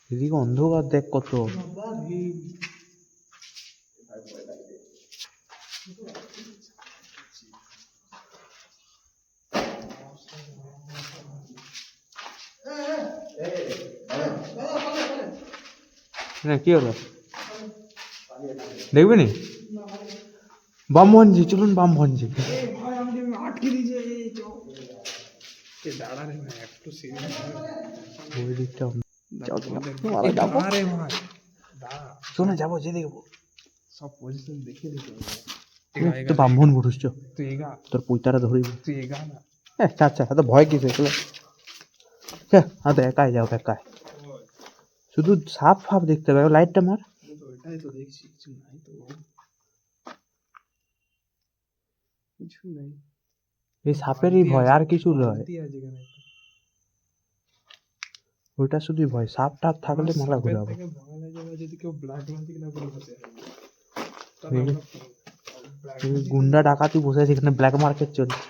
এদিকে অন্ধকার দেখ কত। কি হলো দেখবি নি? বামভঞ্জি, চলুন বামভঞ্জি। আটকে দিয়েছে। দাঁড়া রে ভাই, একটু ওই দিকটা শোনা যাবো, যে দেখবো সব পজিশন দেখে দিতে হবে। তো ব্রাহ্মণ পুরুষ চ, তুই এগা, তোর পৈতারা ধরিব। তুই এগা না। আচ্ছা এত ভয় কিসে এগুলো? তো একাই যাও, একাই। শুধু সাপ ফাপ দেখতে হবে, লাইটটা মার। ওইটাই তো দেখছি, কিছু নাই তো, কিছু নাই। এই সাপেরই ভয়, আর কিছু নয়। ওইটা শুধুই ভয়, সাপ টাপ থাকলে মাথা ঘুরাবো। যদি কেউ ব্ল্যাক ম্যাজিক না করে বসে গুন্ডা ডাকাতি বসে আছে এখানে, ব্ল্যাক মার্কেট চলছে।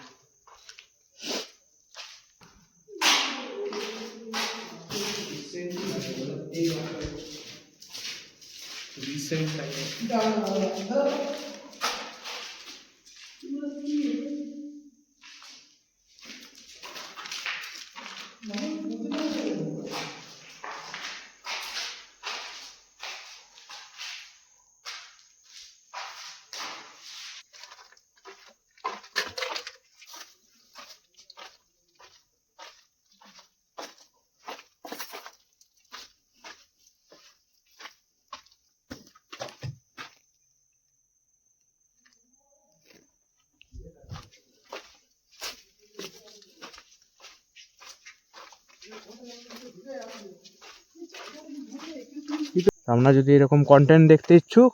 আপনারা যদি এরকম কন্টেন্ট দেখতে ইচ্ছুক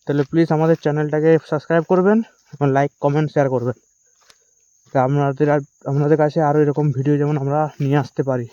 তাহলে প্লিজ আমাদের চ্যানেলটাকে সাবস্ক্রাইব করবেন এবং লাইক কমেন্ট শেয়ার করবেন, তা আপনাদের কাছে আরও এরকম ভিডিও যেমন আমরা নিয়ে আসতে পারি।